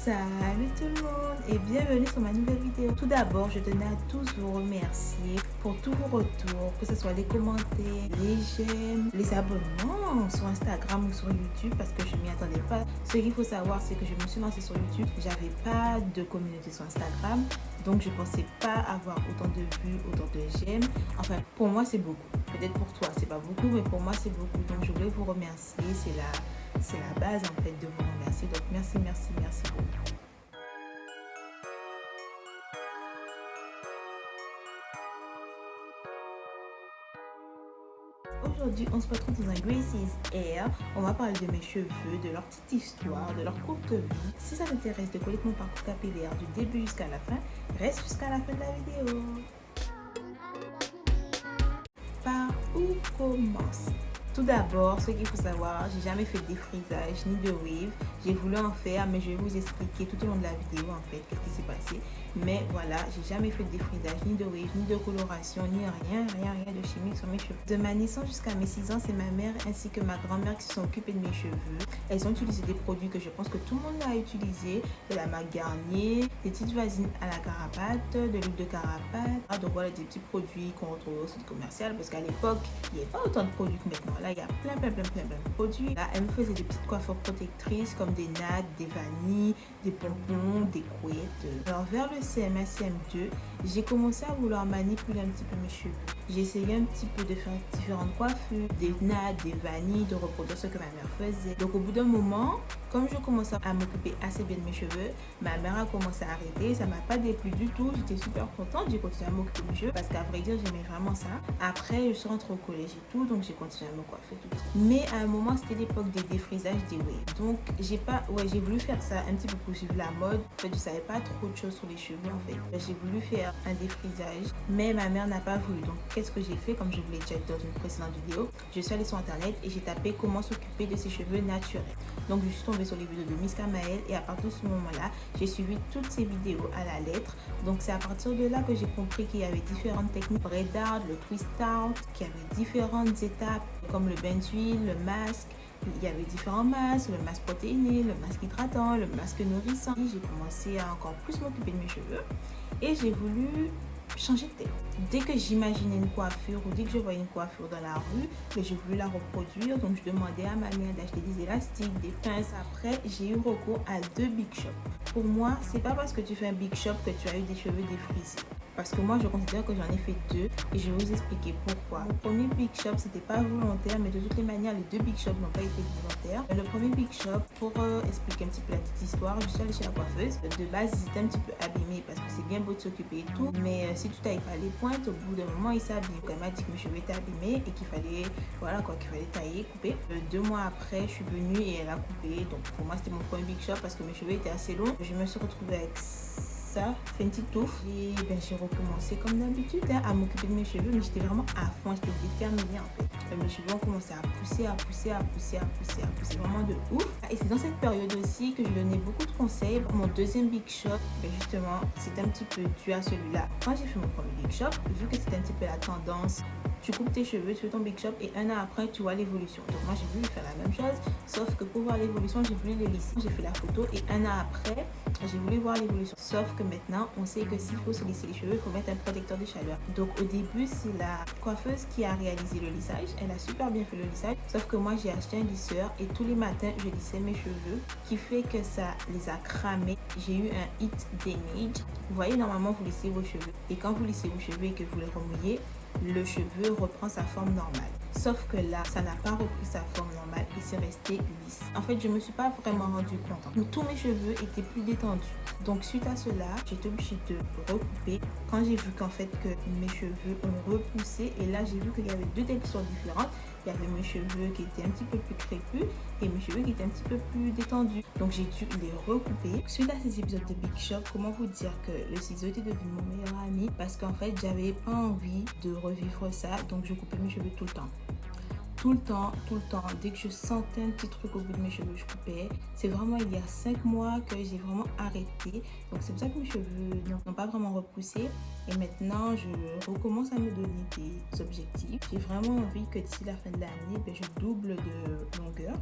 Salut tout le monde et bienvenue sur ma nouvelle vidéo. Tout d'abord, je tenais à tous vous remercier pour tous vos retours, que ce soit les commentaires, les j'aime, les abonnements sur Instagram ou sur YouTube parce que je m'y attendais pas. Ce qu'il faut savoir, c'est que je me suis lancée sur YouTube, j'avais pas de communauté sur Instagram, donc je pensais pas avoir autant de vues, autant de j'aime. Enfin, pour moi, c'est beaucoup. Peut-être pour toi, c'est pas beaucoup, mais pour moi, c'est beaucoup. Donc, je voulais vous remercier. C'est la base en fait de vous remercier. Donc merci beaucoup. Aujourd'hui, on se retrouve dans un Gracie's Hair. On va parler de mes cheveux, de leur petite histoire, de leur courte vie. Si ça t'intéresse de connaître mon parcours capillaire du début jusqu'à la fin, reste jusqu'à la fin de la vidéo. Par où commencer? Tout d'abord, ce qu'il faut savoir, j'ai jamais fait de défrisage ni de wave. J'ai voulu en faire, mais je vais vous expliquer tout au long de la vidéo en fait qu'est-ce qui s'est passé. Mais voilà, j'ai jamais fait de défrisage, ni de wave, ni de coloration, ni rien de chimique sur mes cheveux. De ma naissance jusqu'à mes 6 ans, c'est ma mère ainsi que ma grand-mère qui se sont occupées de mes cheveux. Elles ont utilisé des produits que je pense que tout le monde a utilisé, de la marque Garnier, des petites vasines à la carapate, de l'huile de carapate. Donc voilà, des petits produits qu'on retrouve au site commercial parce qu'à l'époque, il n'y avait pas autant de produits que maintenant. Là, il y a plein de produits. Là, elle me faisait des petites coiffures protectrices comme des nattes, des vanilles, des pompons, des couettes. Alors, vers le CM1, CM2, j'ai commencé à vouloir manipuler un petit peu mes cheveux. J'ai essayé un petit peu de faire différentes coiffures, des nattes, des vanilles, de reproduire ce que ma mère faisait. Donc, au bout d'un moment, comme je commençais à m'occuper assez bien de mes cheveux, ma mère a commencé à arrêter. Ça m'a pas déplu du tout. J'étais super contente. J'ai continué à m'occuper de mes cheveux parce qu'à vrai dire, j'aimais vraiment ça. Après, je suis rentrée au collège et tout, donc j'ai continué à me coiffer tout. Mais à un moment, c'était l'époque des défrisages, des waves. Donc, j'ai voulu faire ça un petit peu pour suivre la mode. En fait, je savais pas trop de choses sur les cheveux en fait. J'ai voulu faire un défrisage, mais ma mère n'a pas voulu. Donc, qu'est-ce que j'ai fait? Comme je vous l'ai déjà dit dans une précédente vidéo, je suis allée sur internet et j'ai tapé comment s'occuper de ses cheveux naturels. Donc, je suis tombée sur les vidéos de Miss Kamael et à partir de ce moment-là, j'ai suivi toutes ces vidéos à la lettre. Donc, c'est à partir de là que j'ai compris qu'il y avait différentes techniques, braid out, le twist out, qu'il y avait différentes étapes comme le bain d'huile, le masque. Il y avait différents masques, le masque protéiné, le masque hydratant, le masque nourrissant. J'ai commencé à encore plus m'occuper de mes cheveux et j'ai voulu changer de tête. Dès que j'imaginais une coiffure ou dès que je voyais une coiffure dans la rue, je voulais la reproduire. Donc je demandais à ma mère d'acheter des élastiques, des pinces. Après, j'ai eu recours à 2 big shops. Pour moi, c'est pas parce que tu fais un big shop que tu as eu des cheveux défrisés. Parce que moi, je considère que j'en ai fait 2 et je vais vous expliquer pourquoi. Mon premier big shop, c'était pas volontaire, mais de toutes les manières, les 2 big shops n'ont pas été volontaires. Le premier big shop, pour expliquer un petit peu la petite histoire, je suis allée chez la coiffeuse. De base, ils étaient un petit peu abîmés parce que c'est bien beau de s'occuper et tout, mais si tu tailles pas les pointes, au bout d'un moment, ils s'abîment. Donc, elle m'a dit que mes cheveux étaient abîmés et qu'il fallait, voilà quoi, qu'il fallait tailler, couper. 2 mois après, je suis venue et elle a coupé. Donc, pour moi, c'était mon premier big shop parce que mes cheveux étaient assez longs. Je me suis retrouvée avec ça, fait une petite touffe et j'ai recommencé comme d'habitude à m'occuper de mes cheveux, mais j'étais vraiment à fond, j'étais déterminée en fait. Mes cheveux ont commencé à pousser vraiment de ouf. Et c'est dans cette période aussi que je donnais beaucoup de conseils. Mon deuxième big shop, justement, c'était un petit peu dû à celui-là. Quand j'ai fait mon premier big shop, vu que c'était un petit peu la tendance, tu coupes tes cheveux, tu fais ton big shop et un an après, tu vois l'évolution. Donc moi, j'ai voulu faire la même chose, sauf que pour voir l'évolution, j'ai voulu les lisser. J'ai fait la photo et un an après, j'ai voulu voir l'évolution. Sauf que maintenant, on sait que s'il faut se lisser les cheveux, il faut mettre un protecteur de chaleur. Donc au début, c'est la coiffeuse qui a réalisé le lissage. Elle a super bien fait le lissage. Sauf que moi, j'ai acheté un lisseur et tous les matins, je lissais mes cheveux, qui fait que ça les a cramés. J'ai eu un heat damage. Vous voyez, normalement, vous lissez vos cheveux. Et quand vous lissez vos cheveux et que vous les remouillez, le cheveu reprend sa forme normale. Sauf que là, ça n'a pas repris sa forme normale et c'est resté lisse. En fait, je me suis pas vraiment rendu compte. Tous mes cheveux étaient plus détendus. Donc, suite à cela, j'étais obligée de recouper. Quand j'ai vu qu'en fait, que mes cheveux ont repoussé et là, j'ai vu qu'il y avait 2 textures différentes. Il y avait mes cheveux qui étaient un petit peu plus crépus et mes cheveux qui étaient un petit peu plus détendus. Donc, j'ai dû les recouper. Suite à ces épisodes de Big Shop, comment vous dire que le ciseau était devenu mon meilleur ami parce qu'en fait, j'avais pas envie de revivre ça. Donc, je coupais mes cheveux tout le temps. Tout le temps. Dès que je sentais un petit truc au bout de mes cheveux, je coupais. C'est vraiment il y a 5 mois que j'ai vraiment arrêté. Donc c'est pour ça que mes cheveux n'ont pas vraiment repoussé. Et maintenant, je recommence à me donner des objectifs. J'ai vraiment envie que d'ici la fin de l'année, je double de longueur.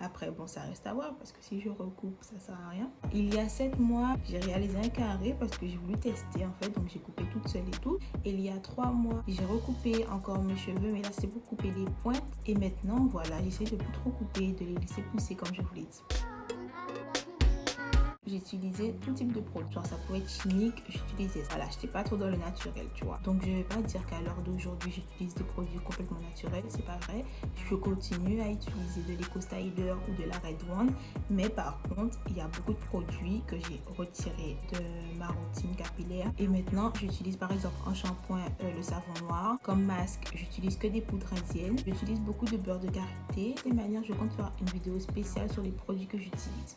Après, bon, ça reste à voir parce que si je recoupe, ça sert à rien. Il y a 7 mois, j'ai réalisé un carré parce que j'ai voulu tester en fait, donc j'ai coupé toute seule et tout. Et il y a 3 mois, j'ai recoupé encore mes cheveux, mais là c'est pour couper les pointes. Et maintenant, voilà, j'essaie de plus trop couper, de les laisser pousser comme je vous l'ai dit. J'ai utilisé tout type de produits. Genre ça pouvait être chimique, j'utilisais ça. Voilà, j'étais pas trop dans le naturel, tu vois. Donc je vais pas dire qu'à l'heure d'aujourd'hui j'utilise des produits complètement naturels, c'est pas vrai. Je continue à utiliser de l'Eco Styler ou de la Red One, mais par contre il y a beaucoup de produits que j'ai retirés de ma routine capillaire. Et maintenant j'utilise par exemple en shampoing le savon noir. Comme masque, j'utilise que des poudres indiennes. J'utilise beaucoup de beurre de karité. De manière, je compte faire une vidéo spéciale sur les produits que j'utilise.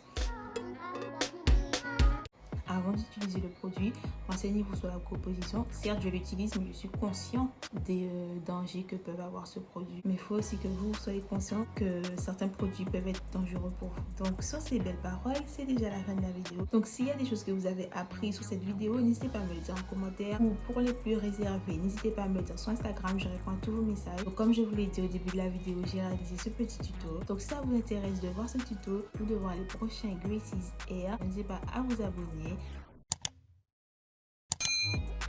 Avant d'utiliser le produit, renseignez-vous sur la composition. Certes, je l'utilise, mais je suis conscient des dangers que peuvent avoir ce produit. Mais il faut aussi que vous soyez conscient que certains produits peuvent être dangereux pour vous. Donc, sur ces belles paroles, c'est déjà la fin de la vidéo. Donc, s'il y a des choses que vous avez apprises sur cette vidéo, n'hésitez pas à me le dire en commentaire. Ou pour les plus réservés, n'hésitez pas à me le dire sur Instagram. Je réponds à tous vos messages. Donc, comme je vous l'ai dit au début de la vidéo, j'ai réalisé ce petit tuto. Donc, si ça vous intéresse de voir ce tuto ou de voir les prochains Gracie's Hair, n'hésitez pas à vous abonner,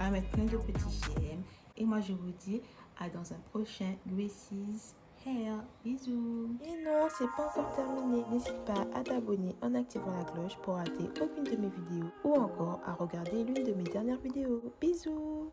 à mettre plein de petits j'aime. Et moi, je vous dis à dans un prochain Gracie's Hair. Bisous. Et non, c'est pas encore terminé. N'hésite pas à t'abonner en activant la cloche pour rater aucune de mes vidéos ou encore à regarder l'une de mes dernières vidéos. Bisous.